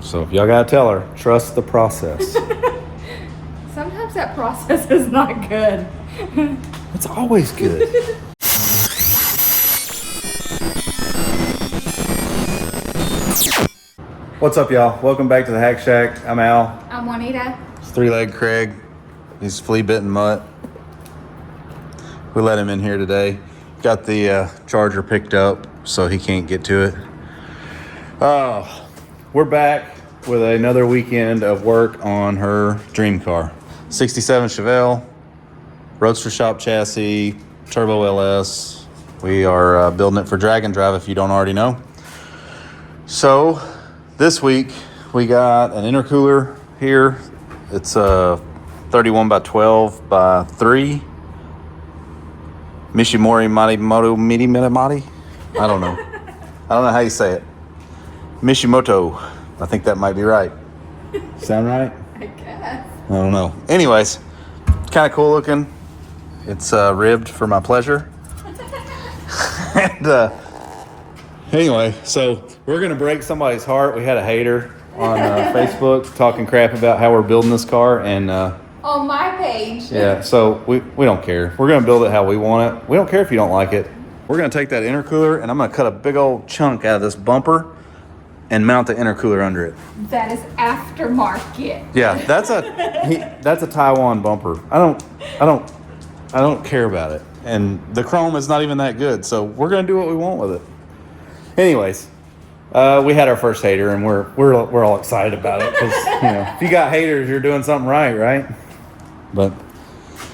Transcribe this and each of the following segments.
So if y'all gotta tell her, trust the process. Sometimes that process is not good. It's always good. What's up, y'all? Welcome back to the Hack Shack. I'm Al. I'm Juanita. It's three-leg Craig. He's flea-bitten mutt. We let him in here today. Got the charger picked up, so he can't get to it. We're back with another weekend of work on her dream car. 67 Chevelle, Roadster Shop chassis, Turbo LS. We are building it for drag and drive if you don't already know. So this week we got an intercooler here. It's a 31 by 12 by 3. Mishimori Marimoto Midi Mitamati? I don't know. I don't know how you say it. Mishimoto. I think that might be right. Sound right? I guess. I don't know. Anyways, kind of cool looking. It's ribbed for my pleasure. And anyway, so we're going to break somebody's heart. We had a hater on Facebook talking crap about how we're building this car. And On my page. yeah, so we don't care. We're going to build it how we want it. We don't care if you don't like it. We're going to take that intercooler and I'm going to cut a big old chunk out of this bumper and mount the intercooler under it. That is aftermarket. Yeah, that's a Taiwan bumper. I don't care about it. And the chrome is not even that good, so we're going to do what we want with it. Anyways, we had our first hater and we're all excited about it because if you got haters, you're doing something right? But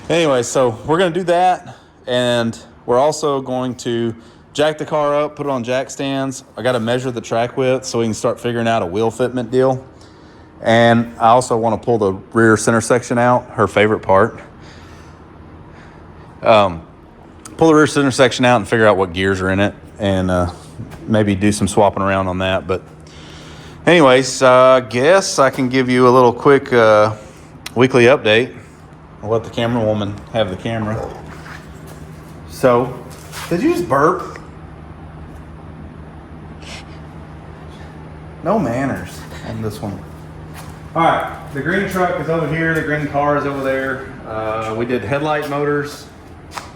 anyway, so we're going to do that, and we're also going to jack the car up, put it on jack stands. I got to measure the track width so we can start figuring out a wheel fitment deal. And I also want to pull the rear center section out, her favorite part. Pull the rear center section out and figure out what gears are in it, and maybe do some swapping around on that. But anyways, I guess I can give you a little quick weekly update. I'll let the camera woman have the camera. So, did you just burp? No manners on this one. All right, the green truck is over here. The green car is over there. We did headlight motors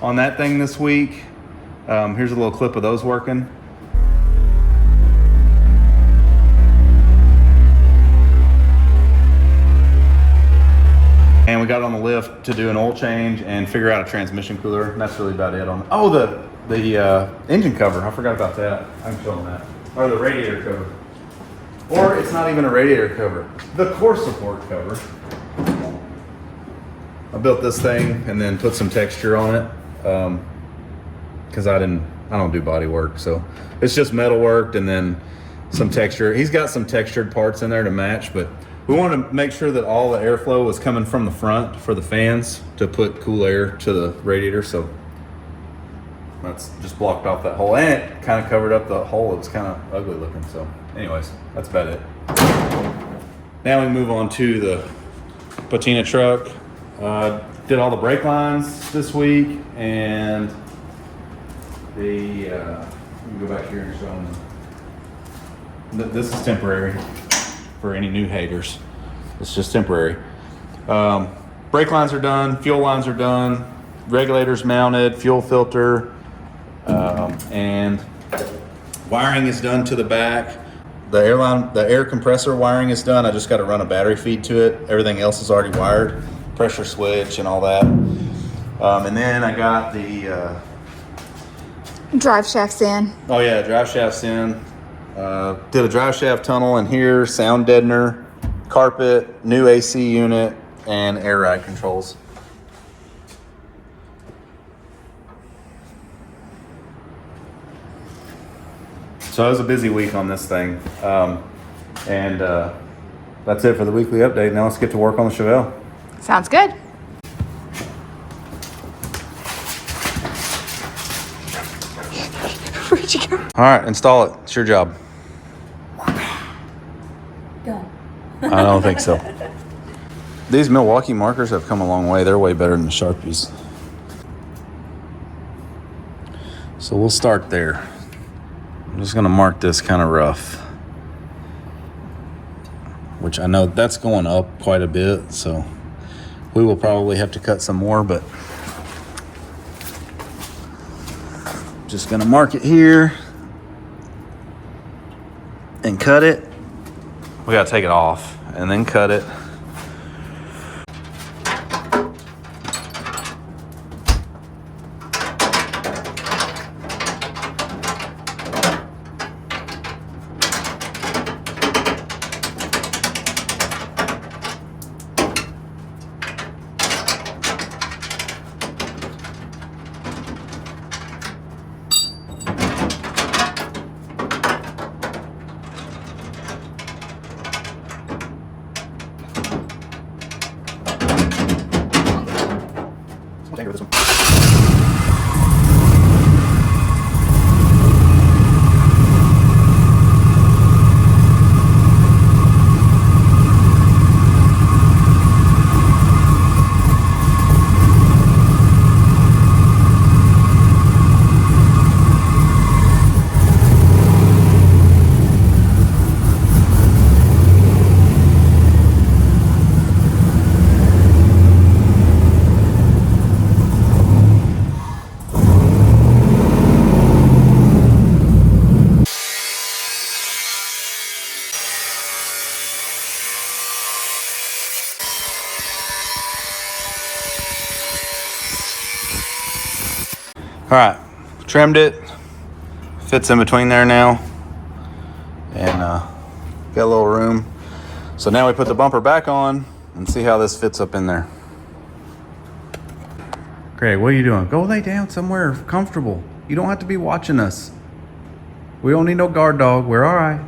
on that thing this week. Here's a little clip of those working. And we got on the lift to do an oil change and figure out a transmission cooler. And that's really about it. The engine cover. I forgot about that. I'm showing that. Or the radiator cover. Or it's not even a radiator cover. The core support cover. I built this thing and then put some texture on it because I don't do body work, so it's just metal worked and then some texture. He's got some textured parts in there to match, but we want to make sure that all the airflow was coming from the front for the fans to put cool air to the radiator. So that's just blocked off that hole, and it kind of covered up the hole. It's kind of ugly looking. So anyways, that's about it. Now we move on to the patina truck. Did all the brake lines this week, and let me go back here and show them. This is temporary for any new haters. It's just temporary. Brake lines are done, fuel lines are done, regulators mounted, fuel filter, and wiring is done to the back. The air compressor wiring is done. I just got to run a battery feed to it. Everything else is already wired. Pressure switch and all that. And then I got the Drive shafts in. oh yeah, drive shafts in. Did a drive shaft tunnel in here, sound deadener, carpet, new AC unit, and air ride controls. So it was a busy week on this thing. And that's it for the weekly update. Now let's get to work on the Chevelle. Sounds good. Where'd you go? All right, install it. It's your job. Done. I don't think so. These Milwaukee markers have come a long way. They're way better than the Sharpies. So we'll start there. I'm just gonna mark this kind of rough. which I know that's going up quite a bit, so we will probably have to cut some more, but just gonna mark it here and cut it. We gotta take it off and then cut it. This one. All right, trimmed it, fits in between there now, and got a little room. So now we put the bumper back on and see how this fits up in there. Craig, what are you doing? Go lay down somewhere comfortable. You don't have to be watching us. We don't need no guard dog. We're all right.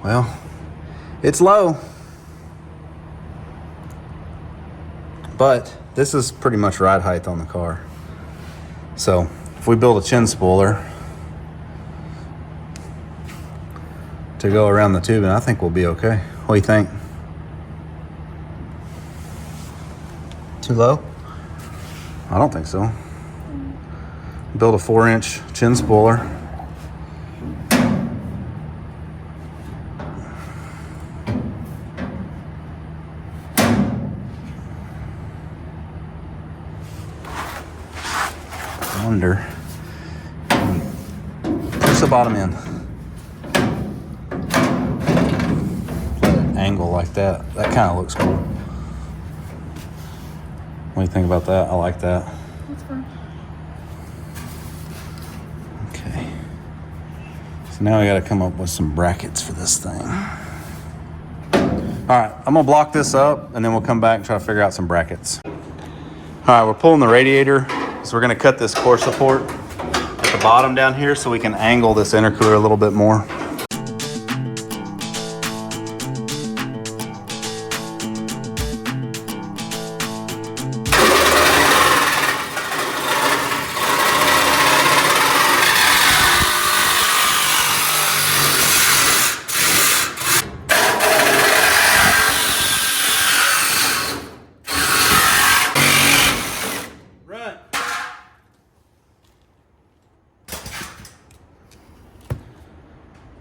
Well, it's low, but this is pretty much ride height on the car. So if we build a chin spoiler to go around the tubing, I think we'll be okay. What do you think? Too low? I don't think so. Build a 4-inch chin spoiler. Under. Push the bottom in. Let it angle like that. That kind of looks cool. What do you think about that? I like that. That's fine. Okay. So now we got to come up with some brackets for this thing. All right, I'm gonna block this up and then we'll come back and try to figure out some brackets. All right, we're pulling the radiator. So we're gonna cut this core support at the bottom down here so we can angle this intercooler a little bit more.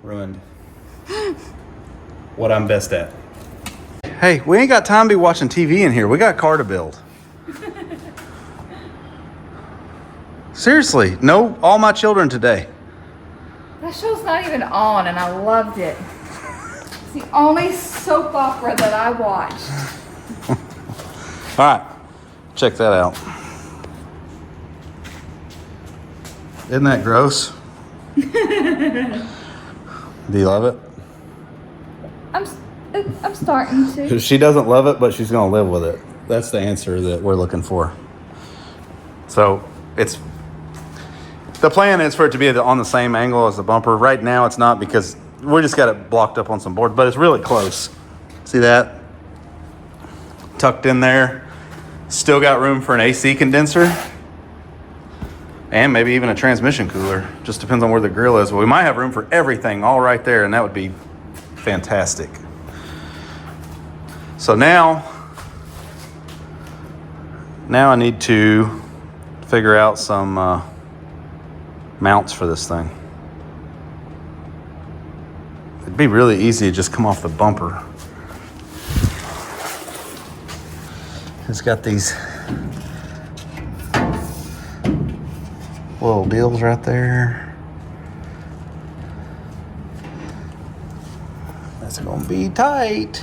Ruined. What I'm best at. Hey, we ain't got time to be watching TV in here. We got a car to build. Seriously, no, all my children today. That show's not even on, and I loved it. It's the only soap opera that I watched. All right, check that out. Isn't that gross? Do you love it? I'm starting to. She doesn't love it, but she's gonna live with it. That's the answer that we're looking for. So The plan is for it to be on the same angle as the bumper. Right now it's not because we just got it blocked up on some board, but it's really close. See that? Tucked in there. Still got room for an AC condenser. And maybe even a transmission cooler. Just depends on where the grill is. But we might have room for everything all right there, and that would be fantastic. So now I need to figure out some mounts for this thing. It'd be really easy to just come off the bumper. It's got these little deals right there. That's gonna be tight.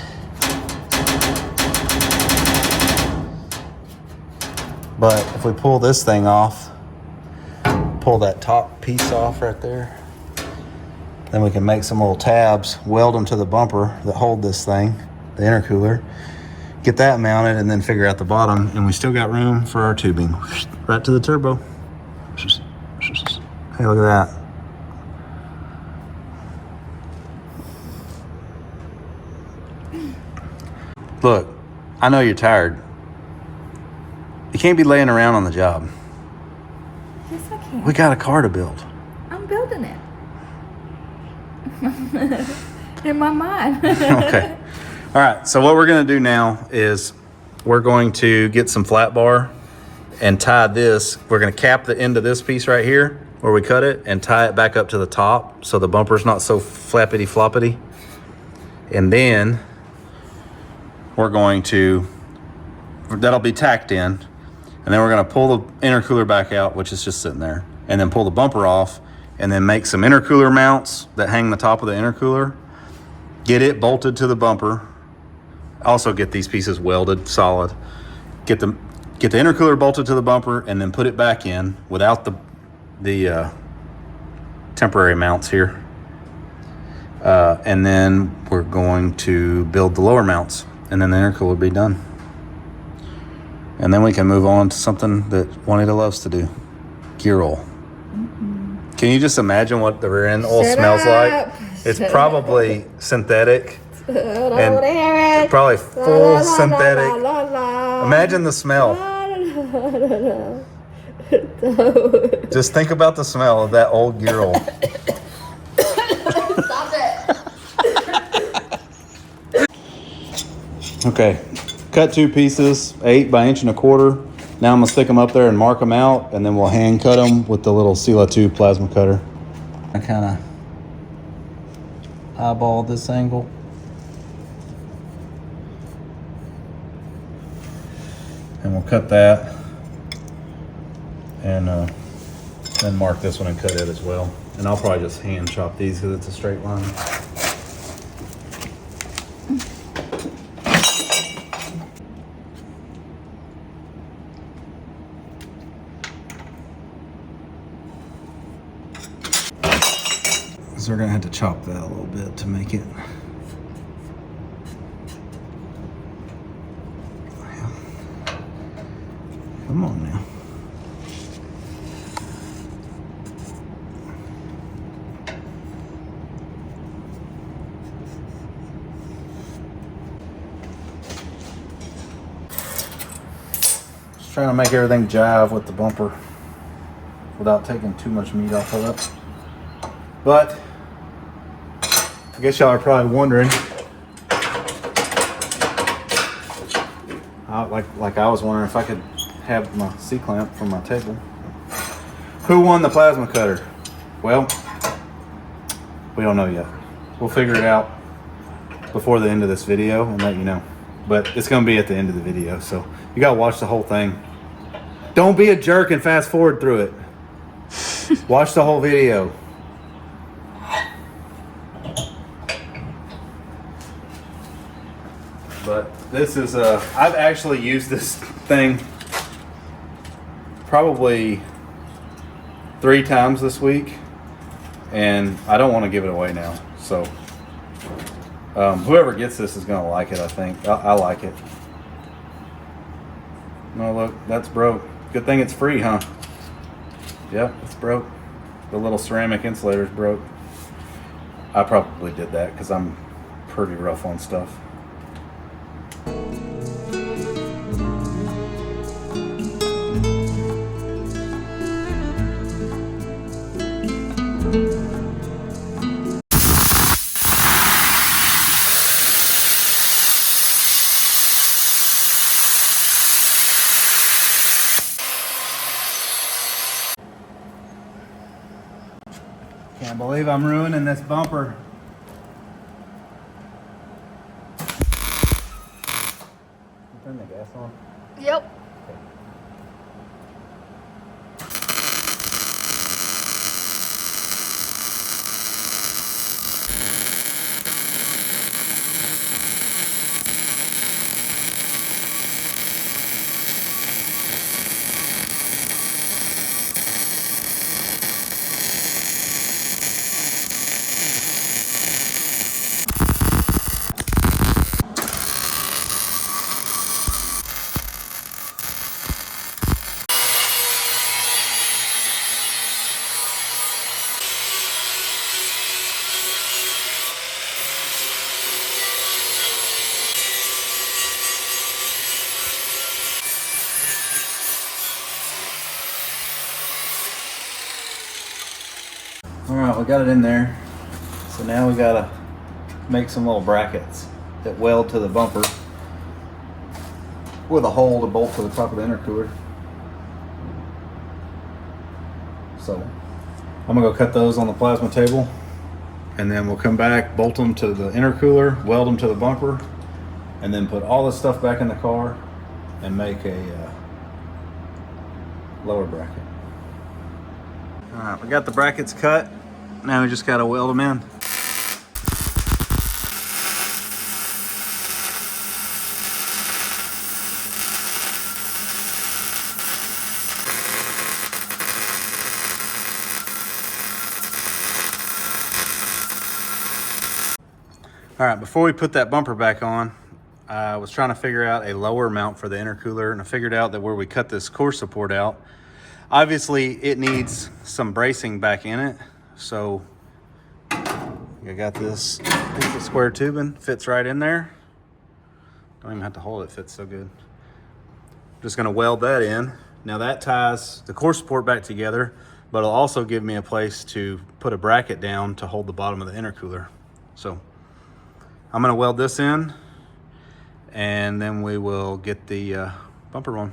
But if we pull this thing off, pull that top piece off right there, then we can make some little tabs, weld them to the bumper that hold this thing, the intercooler, get that mounted, and then figure out the bottom, and we still got room for our tubing. Right to the turbo. Hey, look at that. Look, I know you're tired. You can't be laying around on the job. Yes, I can. We got a car to build. I'm building it. In my mind. Okay. All right, so what we're gonna do now is we're going to get some flat bar and tie this. We're gonna cap the end of this piece right here where we cut it and tie it back up to the top so the bumper's not so flappity floppity. And then we're going to, that'll be tacked in, and then we're gonna pull the intercooler back out, which is just sitting there, and then pull the bumper off, and then make some intercooler mounts that hang the top of the intercooler, get it bolted to the bumper, also get these pieces welded solid, get the intercooler bolted to the bumper, and then put it back in without the temporary mounts here. And then we're going to build the lower mounts, and then the intercooler will be done. And then we can move on to something that Juanita loves to do, gear oil. Can you just imagine what the rear end oil smells like? It's probably synthetic and probably full synthetic. Imagine the smell. Just think about the smell of that old gear oil. Stop it. Okay, cut 2 pieces, 8 by 1.25 inches. Now I'm gonna stick them up there and mark them out, and then we'll hand cut them with the little Sila 2 plasma cutter. I kind of eyeball this angle. And we'll cut that, and then mark this one and cut it as well. And I'll probably just hand chop these because it's a straight line. So we're gonna have to chop that a little bit to make it. Come on now. Just trying to make everything jive with the bumper without taking too much meat off of it. But I guess y'all are probably wondering, like I was wondering if I could have my C-clamp from my table. Who won the plasma cutter? Well, we don't know yet. We'll figure it out before the end of this video and let you know. But it's gonna be at the end of the video, so you gotta watch the whole thing. Don't be a jerk and fast forward through it. Watch the whole video. But this is I've actually used this thing probably 3 times this week, and I don't want to give it away now. So whoever gets this is gonna like it. I think I like it. No, look, that's broke. Good thing it's free, huh? Yep, it's broke. the little ceramic insulators broke. I probably did that because I'm pretty rough on stuff. Can't believe I'm ruining this bumper. Turn the gas on. Yep. All right, we got it in there. So now we gotta make some little brackets that weld to the bumper with a hole to bolt to the top of the intercooler. So I'm gonna go cut those on the plasma table, and then we'll come back, bolt them to the intercooler, weld them to the bumper, and then put all this stuff back in the car and make a lower bracket. All right, we got the brackets cut. Now we just gotta weld them in. All right, before we put that bumper back on, I was trying to figure out a lower mount for the intercooler, and I figured out that where we cut this core support out, obviously it needs some bracing back in it. So I got this piece of square tubing, fits right in there. Don't even have to hold it, it fits so good. Just gonna weld that in. Now that ties the core support back together, but it'll also give me a place to put a bracket down to hold the bottom of the intercooler. So I'm gonna weld this in, and then we will get the bumper on.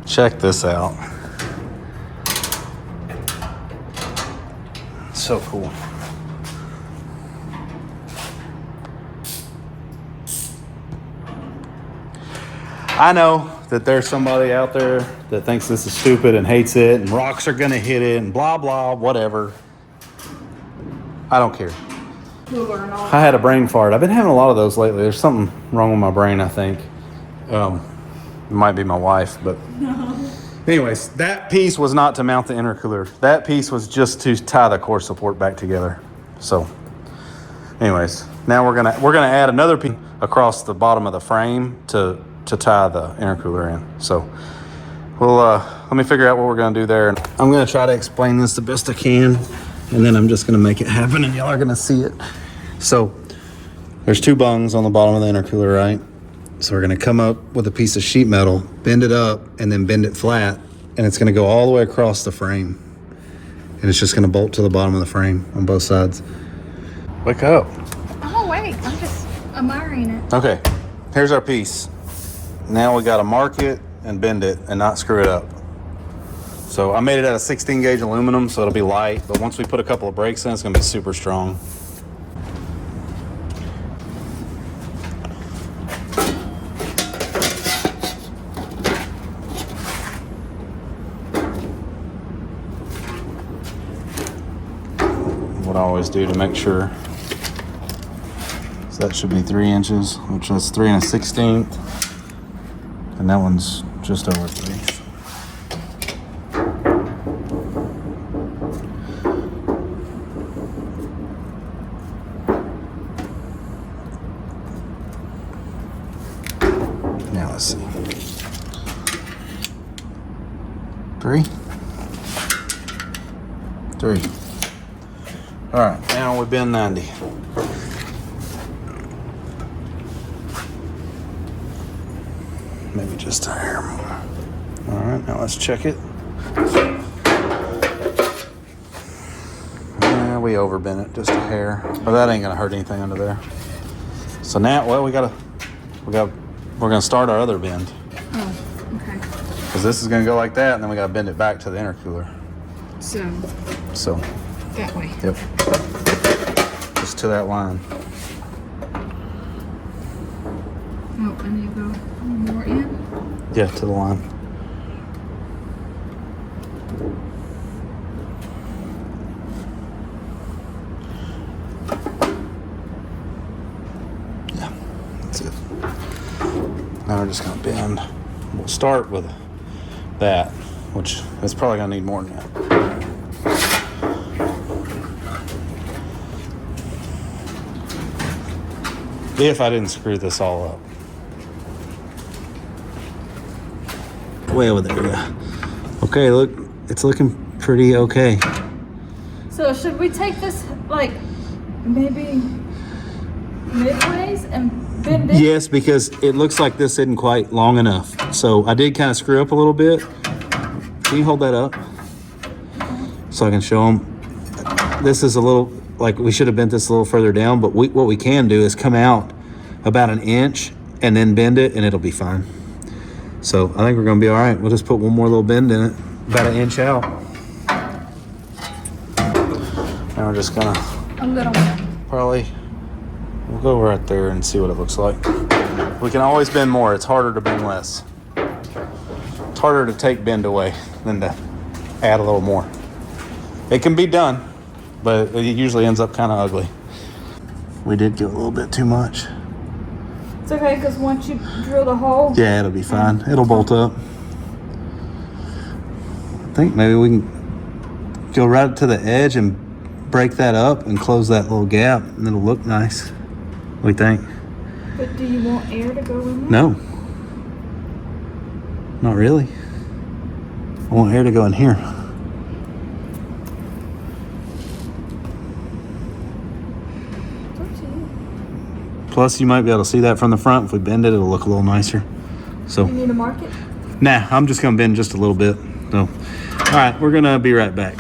Check this out. So cool. I know that there's somebody out there that thinks this is stupid and hates it and rocks are gonna hit it and blah blah whatever. I don't care. I had a brain fart. I've been having a lot of those lately. There's something wrong with my brain, I think. It might be my wife, but anyways, that piece was not to mount the intercooler. That piece was just to tie the core support back together. So anyways, now we're gonna add another piece across the bottom of the frame to tie the intercooler in. So we'll let me figure out what we're gonna do there. I'm gonna try to explain this the best I can, and then I'm just gonna make it happen and y'all are gonna see it. So there's two bungs on the bottom of the intercooler, right? So we're gonna come up with a piece of sheet metal, bend it up, and then bend it flat, and it's gonna go all the way across the frame. And it's just gonna bolt to the bottom of the frame on both sides. Wake up. Oh, wait, I'm just admiring it. Okay, here's our piece. Now we gotta mark it and bend it and not screw it up. So I made it out of 16 gauge aluminum, so it'll be light, but once we put a couple of brakes in, it's gonna be super strong. I always do to make sure. So that should be 3 inches, which is 3 1/16. And that one's just over 3. Now let's see. 3. 3. All right, now we bend 90. Maybe just a hair more. All right, now let's check it. Yeah, we overbent it just a hair, but that ain't gonna hurt anything under there. So now, well, we're gonna start our other bend. Oh, okay. Because this is gonna go like that, and then we gotta bend it back to the intercooler. So So, that way. yep, just to that line. Oh, and you go more in? Yeah, to the line. Yeah, that's it. Now we're just gonna bend. We'll start with that, which is probably gonna need more than that. If I didn't screw this all up. Way over there, yeah. Okay, look, it's looking pretty okay. So should we take this like maybe midways and bend it? Yes, because it looks like this isn't quite long enough. So I did kind of screw up a little bit. Can you hold that up? So I can show them. This is a little, like we should have bent this a little further down, but what we can do is come out about 1 inch and then bend it and it'll be fine. So I think we're gonna be all right. We'll just put one more little bend in it, about 1 inch out. And we're just gonna A little one. probably, we'll go right there and see what it looks like. We can always bend more. It's harder to bend less. It's harder to take bend away than to add a little more. It can be done, but it usually ends up kind of ugly. We did get a little bit too much. It's okay, because once you drill the hole. Yeah, it'll be fine. It'll bolt up. I think maybe we can go right to the edge and break that up and close that little gap, and it'll look nice. What do you think? But do you want air to go in there? No. Not really. I want air to go in here. It's up to you. Plus, you might be able to see that from the front. If we bend it, it'll look a little nicer. So, You need to mark it? nah, I'm just gonna bend just a little bit. So, all right, we're gonna be right back.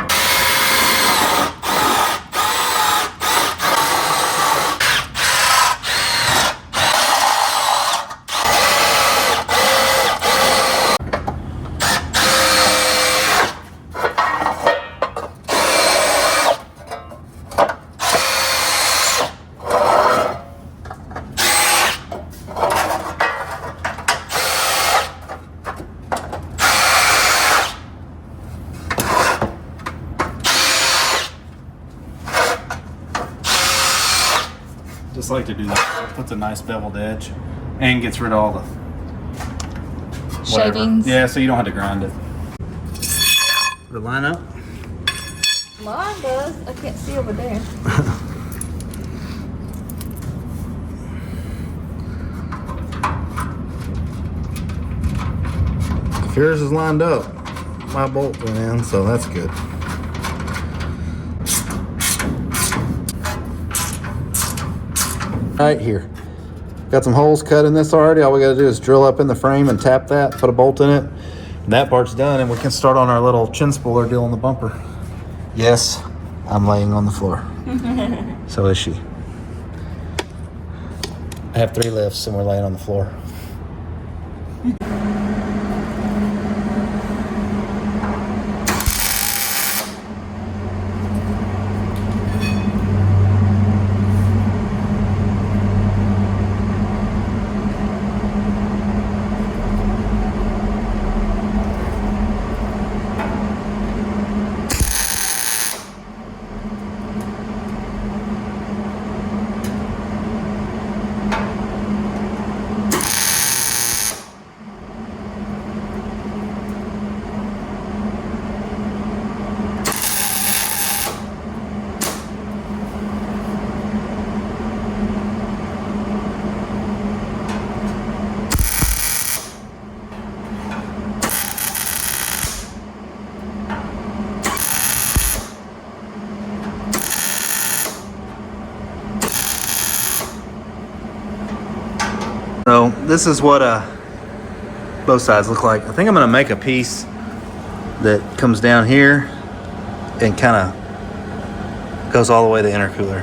Just like to do that. Puts a nice beveled edge and gets rid of all the whatever. Shavings. Yeah, so you don't have to grind it. Put it line up. Mine does. I can't see over there. If yours is lined up, my bolt went in, so that's good. Right here. Got some holes cut in this already. All we gotta do is drill up in the frame and tap that, put a bolt in it. And that part's done, and we can start on our little chin spooler deal on the bumper. Yes, I'm laying on the floor. So is she. I have 3 lifts and we're laying on the floor. So this is what both sides look like. I think I'm gonna make a piece that comes down here and kind of goes all the way to the intercooler,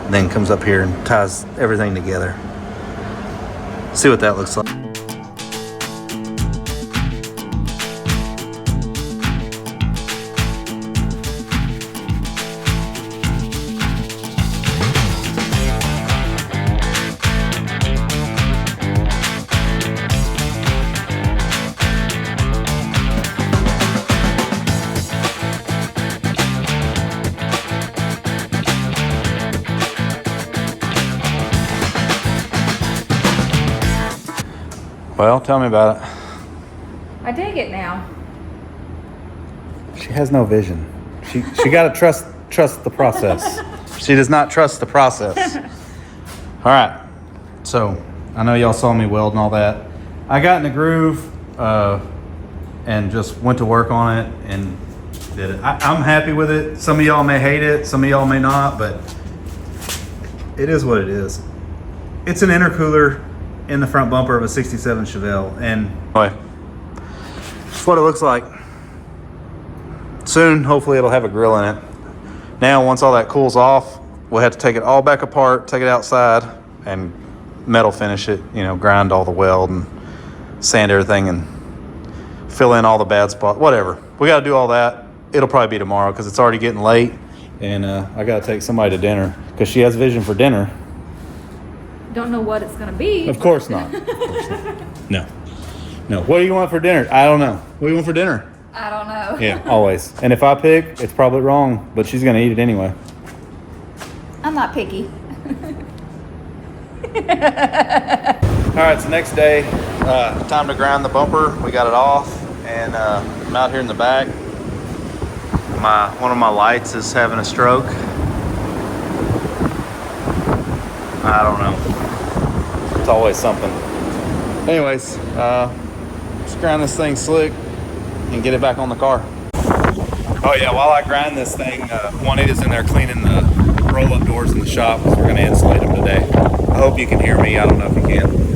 and then comes up here and ties everything together. See what that looks like. Well, tell me about it. I dig it now. She has no vision. She got to trust the process. She does not trust the process. All right. So I know y'all saw me weld and all that. I got in the groove and just went to work on it and did it. I'm happy with it. Some of y'all may hate it. Some of y'all may not, but it is what it is. It's an intercooler in the front bumper of a 67 Chevelle, and anyway, that's what it looks like. Soon, hopefully it'll have a grill in it. Now, once all that cools off, we'll have to take it all back apart, take it outside, and metal finish it, you know, grind all the weld and sand everything and fill in all the bad spots, whatever. We got to do all that. It'll probably be tomorrow because it's already getting late, and I got to take somebody to dinner because she has vision for dinner. Don't know what it's gonna be. Of course not. Of course not. No. What do you want for dinner? I don't know. What do you want for dinner? I don't know. Yeah, always. And if I pick, it's probably wrong, but she's gonna eat it anyway. I'm not picky. All right, it's the next day. Time to grind the bumper. We got it off, and I'm out here in the back. One of my lights is having a stroke. I don't know. It's always something. Anyways, just grind this thing slick and get it back on the car. Oh yeah, while I grind this thing, Juanita's in there cleaning the roll-up doors in the shop because we're going to insulate them today. I hope you can hear me. I don't know if you can.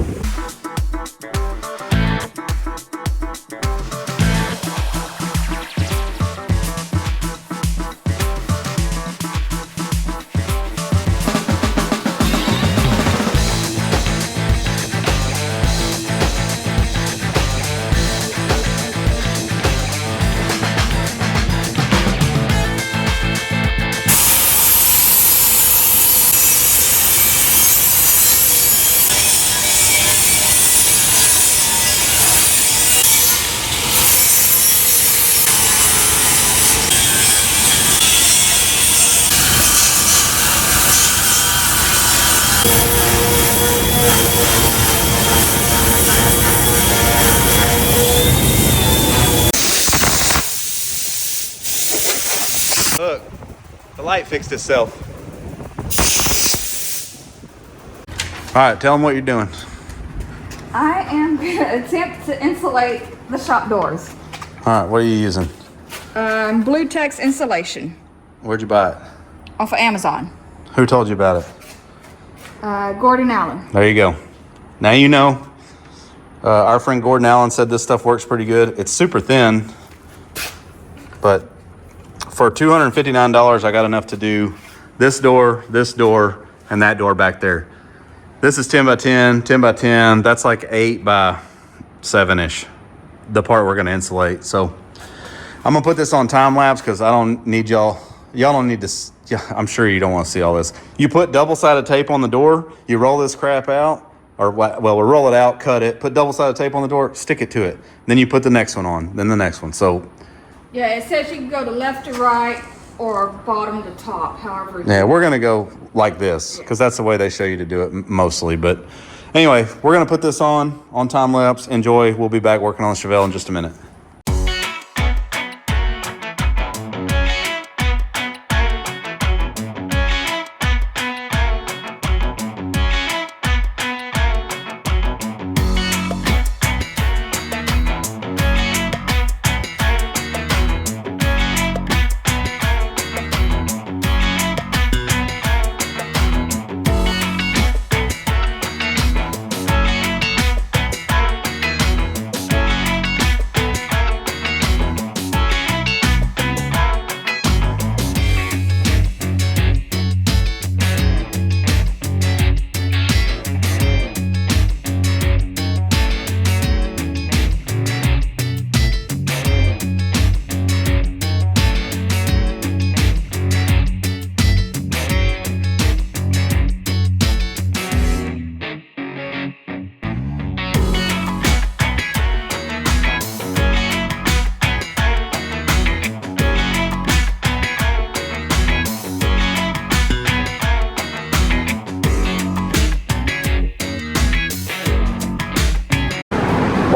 Look, the light fixed itself. All right, tell them what you're doing. I am gonna attempt to insulate the shop doors. All right, what are you using? Blue Tex insulation Where'd you buy it? off of Amazon. Who told you about it? Gordon Allen. There you go. Now you know. Our friend Gordon Allen said this stuff works pretty good. It's super thin, but for $259, I got enough to do this door, and that door back there. This is 10 by 10, 10 by 10. That's like 8 by 7-ish, the part we're gonna insulate. So I'm gonna put this on time lapse because I don't need y'all don't need to, I'm sure you don't wanna see all this. You put double-sided tape on the door, you roll this crap out, or well, we'll roll it out, cut it, put double-sided tape on the door, stick it to it. Then you put the next one on, then the next one. So Yeah, it says you can go to left to right or bottom to top, however. yeah, we're gonna go like this because that's the way they show you to do it mostly. But anyway, we're gonna put this on time lapse. Enjoy. We'll be back working on the Chevelle in just a minute.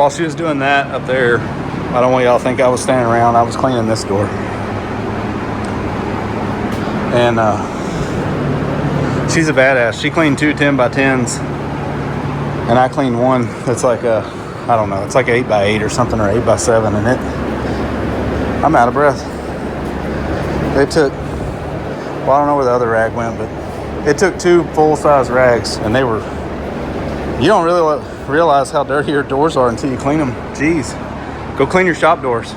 while she was doing that up there, I don't want y'all to think I was standing around. I was cleaning this door. And she's a badass. She cleaned 2 10x10s. And I cleaned one that's like a, I don't know, it's like 8x8 or something, or 8x7. And I'm out of breath. They took, well, I don't know where the other rag went, but it took 2 full-size rags, and they were, you don't really realize how dirty your doors are until you clean them. Jeez. Go clean your shop doors.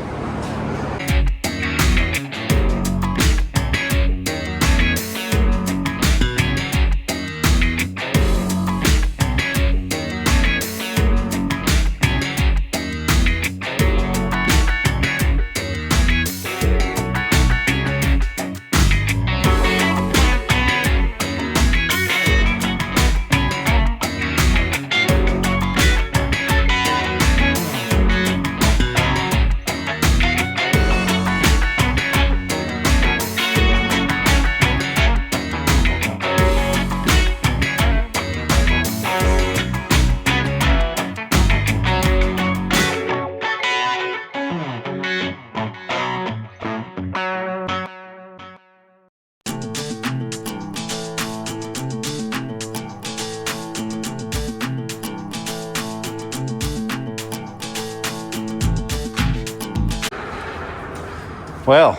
Well,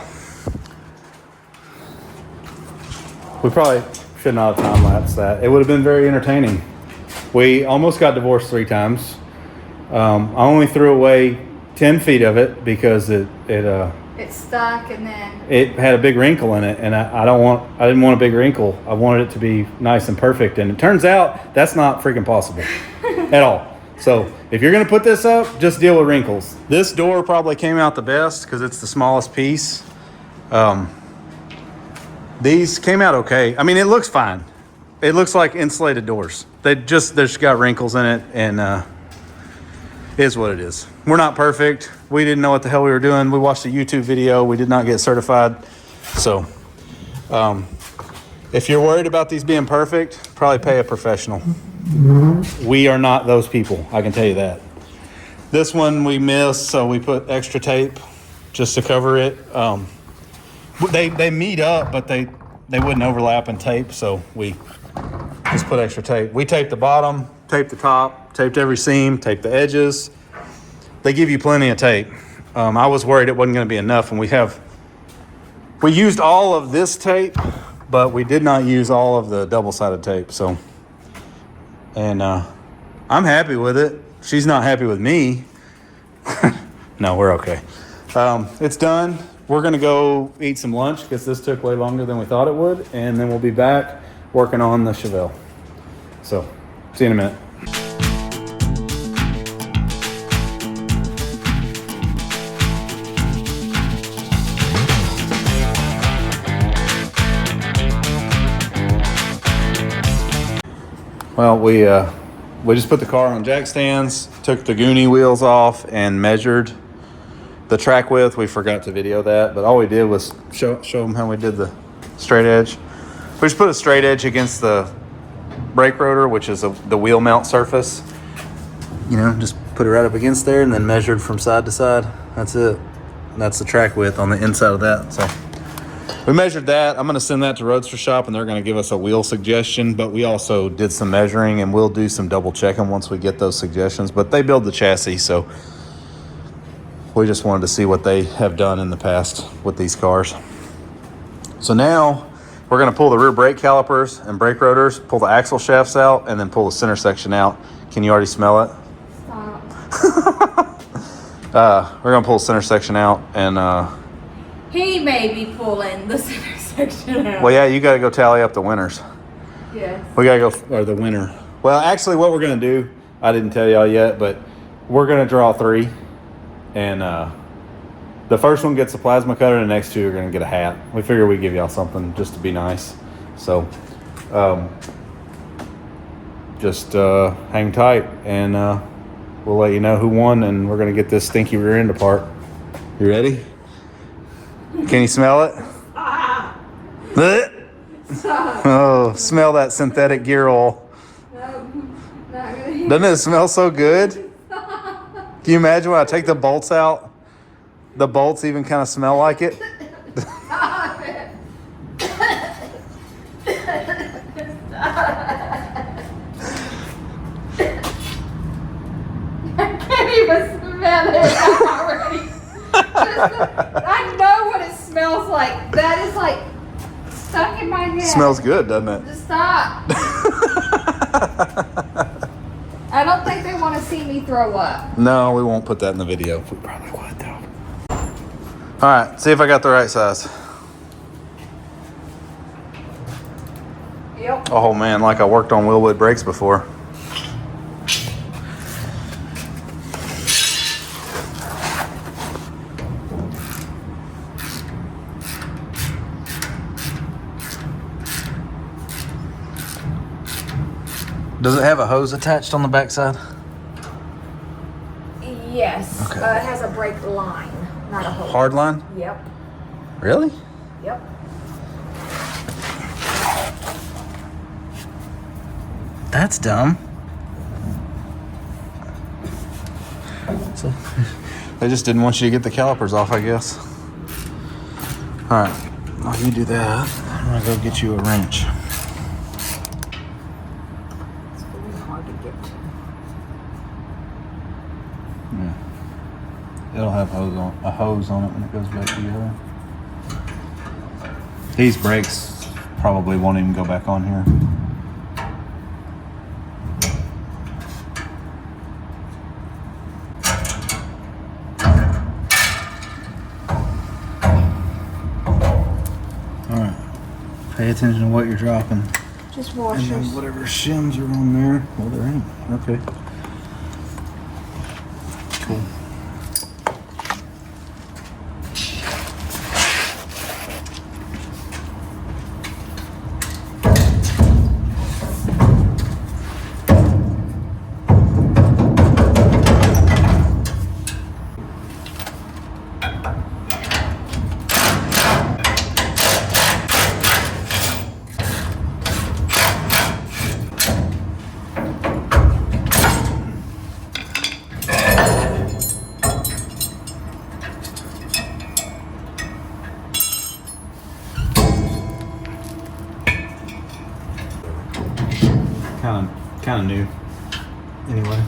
we probably should not have time-lapsed that. It would have been very entertaining. We almost got divorced 3 times. I only threw away 10 feet of it because it stuck, and then it had a big wrinkle in it, and I didn't want a big wrinkle. I wanted it to be nice and perfect, and it turns out that's not freaking possible at all. So if you're going to put this up, just deal with wrinkles. This door probably came out the best because it's the smallest piece. These came out okay. I mean, it looks fine. It looks like insulated doors. They just got wrinkles in it, and is what it is. We're not perfect. We didn't know what the hell we were doing. We watched a YouTube video. We did not get certified. So if you're worried about these being perfect, probably pay a professional. We are not those people, I can tell you that. This one we missed, so we put extra tape just to cover it. They meet up, but they wouldn't overlap in tape, so we just put extra tape. We taped the bottom, taped the top, taped every seam, taped the edges. They give you plenty of tape. I was worried it wasn't going to be enough, and we used all of this tape, but we did not use all of the double-sided tape, so. And I'm happy with it. She's not happy with me. No, we're okay. It's done. We're going to go eat some lunch because this took way longer than we thought it would. And then we'll be back working on the Chevelle. So, see you in a minute. Well, we just put the car on jack stands, took the Goonie wheels off, and measured the track width. We forgot to video that, but all we did was show them how we did the straight edge. We just put a straight edge against the brake rotor, which is the wheel mount surface. You know, just put it right up against there, and then measured from side to side. That's it. That's the track width on the inside of that. So we measured that. I'm going to send that to Roadster Shop, and they're going to give us a wheel suggestion, but we also did some measuring, and we'll do some double checking once we get those suggestions. But they build the chassis, so we just wanted to see what they have done in the past with these cars. So now we're going to pull the rear brake calipers and brake rotors, pull the axle shafts out, and then pull the center section out. Can you already smell it? Stop. We're going to pull the center section out, and He may be pulling the center section out. well, yeah, you got to go tally up the winners. Yes. We got to go, or the winner. Well, actually, what we're going to do, I didn't tell y'all yet, but we're going to draw 3. And the first one gets a plasma cutter, and the next 2 are going to get a hat. We figure we'd give y'all something just to be nice. So just hang tight, and we'll let you know who won, and we're going to get this stinky rear end apart. You ready? Can you smell it? Stop. Oh, smell that synthetic gear oil. No, not gonna. Doesn't it smell so good? Can you imagine when I take the bolts out? The bolts even kind of smell like it. Stop it. I can't even smell it already. I know what it smells like. That is like stuck in my head. Smells good, doesn't it? Just stop. I don't think they want to see me throw up. No, we won't put that in the video. We probably would though. All right, see if I got the right size. Yep. Oh man, like I worked on Willwood brakes before. Does it have a hose attached on the backside? Yes. Okay. It has a brake line, not a hose. Hard line? Yep. Really? Yep. That's dumb. So they just didn't want you to get the calipers off, I guess. All right, while you do that, I'm gonna go get you a wrench. It's really hard to get. Yeah. It'll have a hose on it when it goes back together. These brakes probably won't even go back on here. Pay attention to what you're dropping. Just And washers. then whatever shims are on there. Well, there ain't. Okay. Cool. Kind of new. Anyway.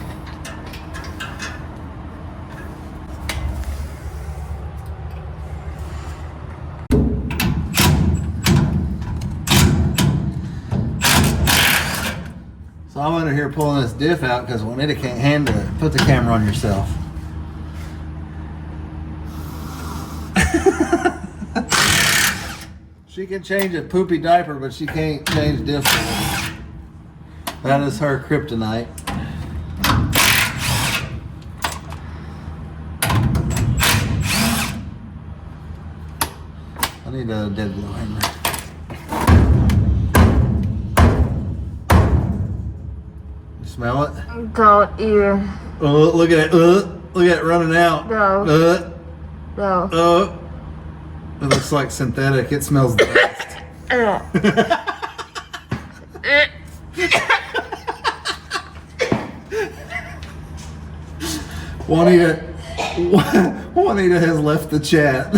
So I'm under here pulling this diff out because Juanita can't handle it. Put the camera on yourself. She can change a poopy diaper, but she can't change diff. That is her kryptonite. I need a dead blow hammer. You smell it? Don't even. Oh, look at it. Look at it running out. No. No. It looks like synthetic. It smells the best. Juanita has left the chat.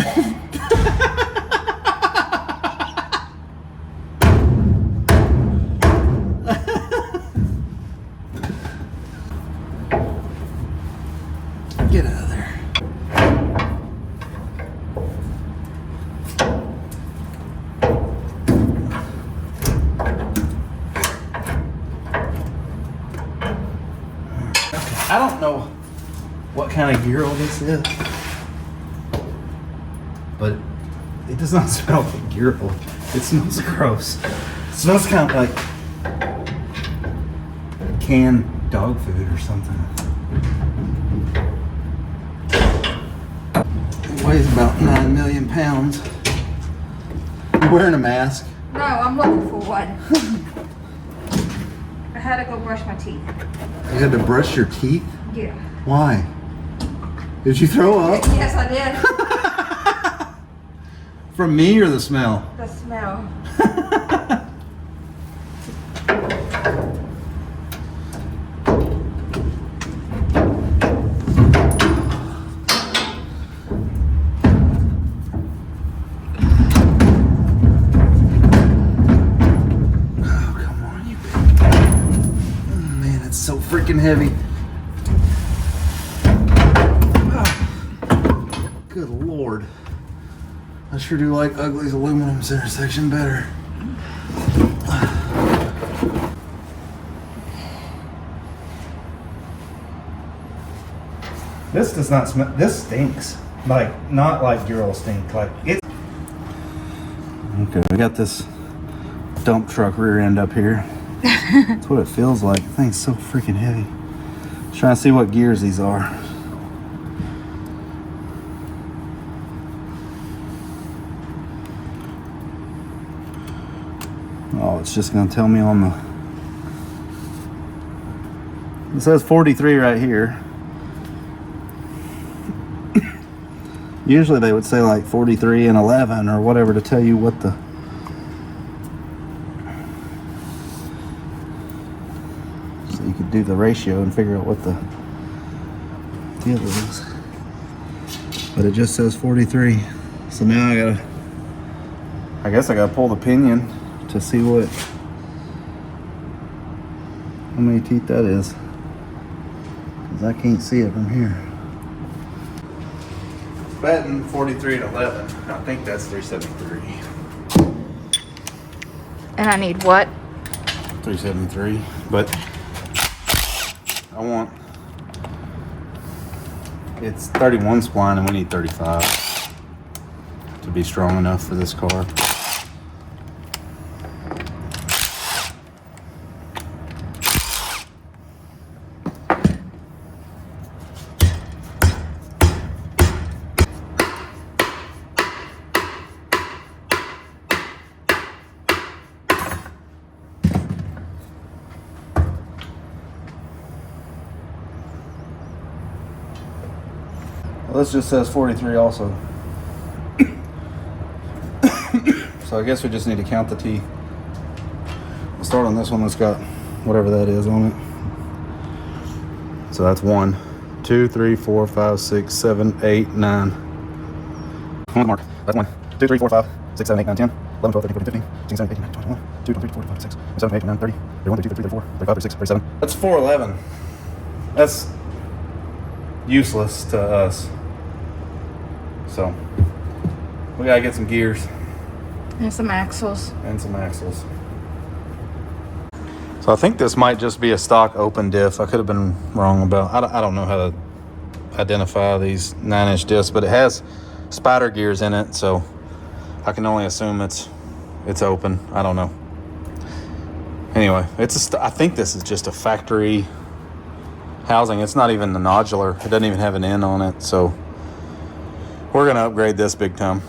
Get out of there. I don't know what kind of gear all this is, but it does not smell like gear oil. It smells gross. It smells kind of like canned dog food or something. It weighs about 9 million pounds. You're wearing a mask. No, I'm looking for one. I had to go brush my teeth. You had to brush your teeth? Yeah. Why? Did you throw up? Yes, I did. From me or the smell? The smell. freaking heavy. Good Lord. I sure do like Ugly's aluminum center section better. This does not smell. This stinks. Like, not like Euro stink. Like, it. Okay, we got this dump truck rear end up here. That's what it feels like. The thing's so freaking heavy. Just trying to see what gears these are. Oh, it's just gonna tell me on the. It says 43 right here. Usually they would say like 43 and 11 or whatever to tell you what the. So you could do the ratio and figure out what the deal is. But it just says 43. So now I guess I gotta pull the pinion to see how many teeth that is. Because I can't see it from here. Betting 43 and 11. I think that's 373. And I need what? 373. But I want. It's 31 spline and we need 35 to be strong enough for this car. Well, this just says 43 also. So I guess we just need to count the teeth. We'll start on this one that's got whatever that is on it. So that's 1, 2, 3, 4, 5, 6, 7, 8, 9. On the mark. That's 1, 2, 3, 4, 5, 6, 7, 8, 9, 10, 11, 12, 13, 14, 15, 16, 17, 18, 19, 20, 21, 2, 23, 24, 25, 26, 27, 28, 29, 30, 31, 32, 33, 34, 35, 36, 37. That's 411. That's useless to us. So we gotta get some gears And some axles. and some axles. So I think this might just be a stock open diff. I could have been wrong about. I don't know how to identify these 9-inch diffs, but it has spider gears in it, so I can only assume it's open. I don't know. Anyway, I think this is just a factory housing. It's not even the nodular. It doesn't even have an end on it, so we're gonna upgrade this big time.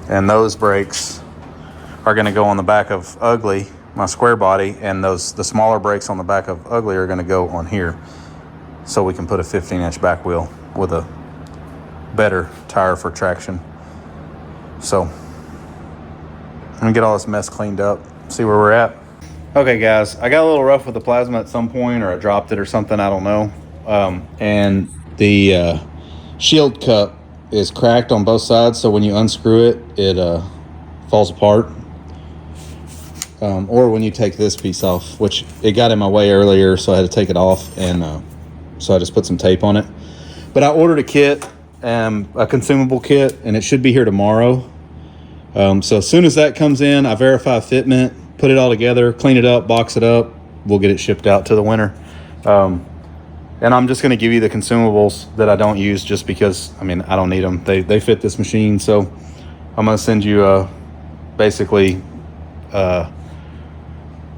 And those brakes are gonna go on the back of Ugly, my square body, and the smaller brakes on the back of Ugly are gonna go on here, so we can put a 15-inch back wheel with a better tire for traction. So I'm gonna get all this mess cleaned up, see where we're at. Okay guys, I got a little rough with the plasma at some point, or I dropped it or something, I don't know. And the shield cup is cracked on both sides, so when you unscrew it, it falls apart. Or when you take this piece off, which it got in my way earlier, so I had to take it off, and so I just put some tape on it. But I ordered a kit, a consumable kit, and it should be here tomorrow. So as soon as that comes in, I verify fitment, put it all together, clean it up, box it up, we'll get it shipped out to the winter. And I'm just going to give you the consumables that I don't use, just because, I mean, I don't need them. They fit this machine. So I'm going to send you basically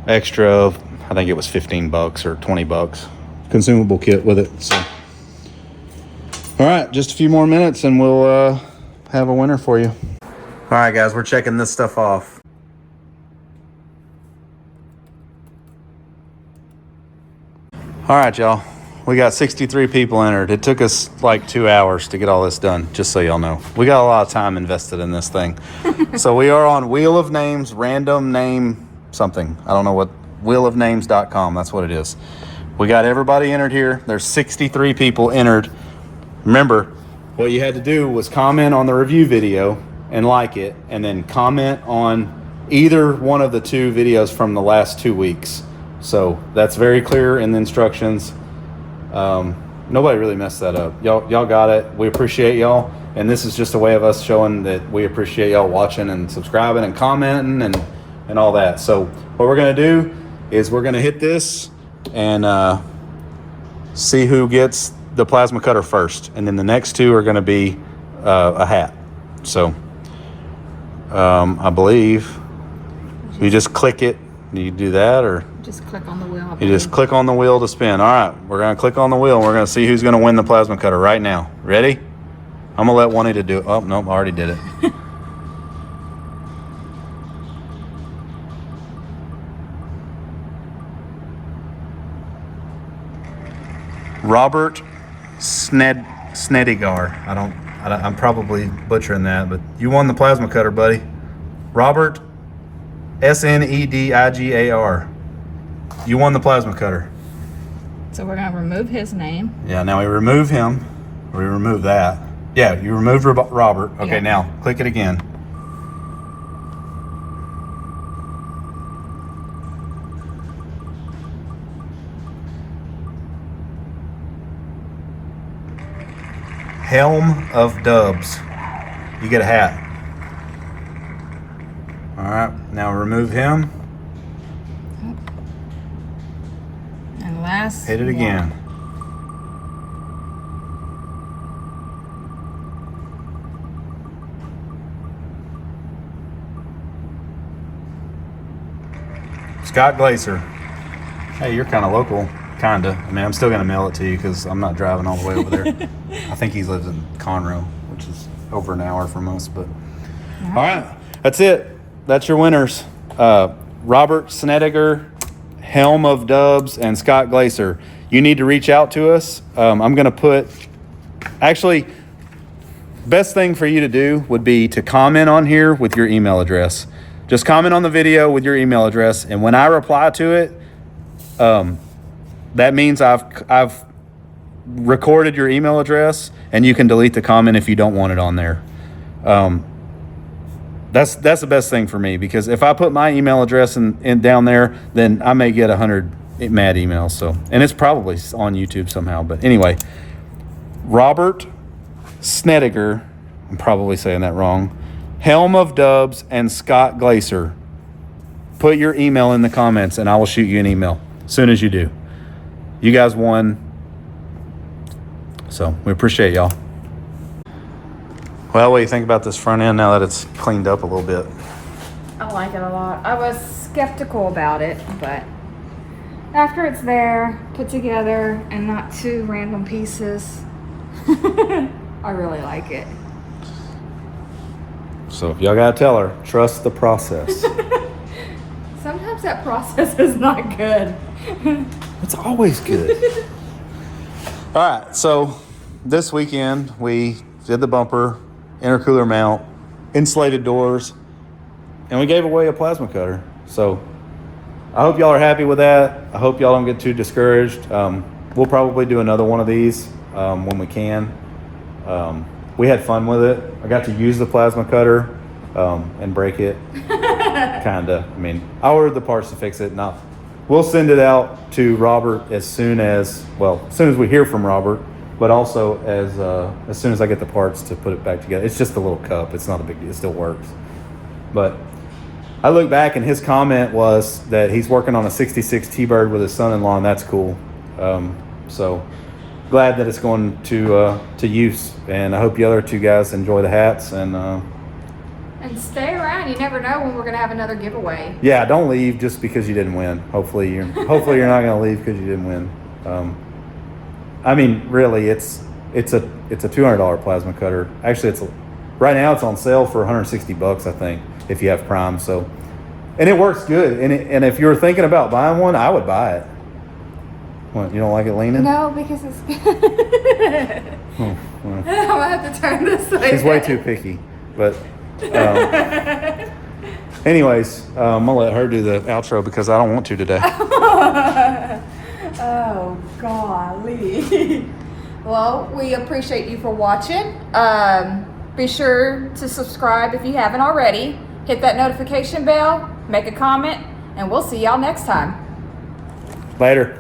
extra, I think it was $15 or $20 consumable kit with it. So, all right, just a few more minutes and we'll have a winner for you. All right, guys, we're checking this stuff off. All right, y'all. We got 63 people entered. It took us like 2 hours to get all this done, just so y'all know. We got a lot of time invested in this thing. So we are on Wheel of Names, random name something. I don't know what, wheelofnames.com, that's what it is. We got everybody entered here. There's 63 people entered. Remember, what you had to do was comment on the review video and like it, and then comment on either one of the 2 videos from the last 2 weeks. So that's very clear in the instructions. Nobody really messed that up. Y'all got it. We appreciate y'all. And this is just a way of us showing that we appreciate y'all watching and subscribing and commenting and all that. So what we're going to do is we're going to hit this and see who gets the plasma cutter first. And then the next two are going to be a hat. So I believe you just click it. Do you do that or? Just click on the wheel. You just click on the wheel to spin. All right, we're going to click on the wheel and we're going to see who's going to win the plasma cutter right now. Ready? I'm going to let Juanita do it. Oh, nope, I already did it. Robert Snedigar. I'm probably butchering that, but you won the plasma cutter, buddy. Robert Snedigar. You won the plasma cutter. So we're gonna remove his name. Yeah, now we remove him. We remove that. Yeah, you removed Robert. Okay, Yeah. now click it again. Helm of Dubs. You get a hat. All right, now remove him. And last. Hit it again. Scott Glaser. Hey, you're kind of local. Kinda. I mean, I'm still gonna mail it to you because I'm not driving all the way over there. I think he lives in Conroe, which is over an hour from us. But all right, that's it. That's your winners. Robert Snediger, Helm of Dubs, and Scott Glaser. You need to reach out to us. I'm gonna put. Actually, best thing for you to do would be to comment on here with your email address. Just comment on the video with your email address, and when I reply to it, that means I've recorded your email address, and you can delete the comment if you don't want it on there. That's the best thing for me, because if I put my email address in down there, then I may get 100 mad emails. So, and it's probably on YouTube somehow. But anyway, Robert Snediger, I'm probably saying that wrong. Helm of Dubs and Scott Glaser. Put your email in the comments, and I will shoot you an email as soon as you do. You guys won. So we appreciate y'all. Well, what do you think about this front end now that it's cleaned up a little bit? I like it a lot. I was skeptical about it, but after it's there, put together, and not two random pieces, I really like it. So if y'all gotta tell her, trust the process. Sometimes that process is not good. It's always good. All right, so this weekend we did the bumper, intercooler mount, insulated doors, and we gave away a plasma cutter. So I hope y'all are happy with that. I hope y'all don't get too discouraged. We'll probably do another one of these when we can. We had fun with it. I got to use the plasma cutter and break it. Kinda. I mean, I ordered the parts to fix it. We'll send it out to Robert as soon as we hear from Robert, but also as soon as I get the parts to put it back together. It's just a little cup. It's not a big deal. It still works. But I look back and his comment was that he's working on a 66 T-Bird with his son-in-law, and that's cool. So glad that it's going to use, and I hope the other two guys enjoy the hats and stay around. You never know when we're gonna have another giveaway. yeah, don't leave just because you didn't win. Hopefully you're not gonna leave because you didn't win. I mean, really, it's a $200 plasma cutter. Actually, right now it's on sale for $160, I think, if you have Prime. So, and it works good. And if you were thinking about buying one, I would buy it. What, you don't like it leaning? No, because it's. Well, I'm gonna have to turn this way. she's way too picky. But anyways, I'm gonna let her do the outro because I don't want to today. Oh, golly. Well, we appreciate you for watching. Be sure to subscribe if you haven't already. Hit that notification bell, make a comment, and we'll see y'all next time. Later.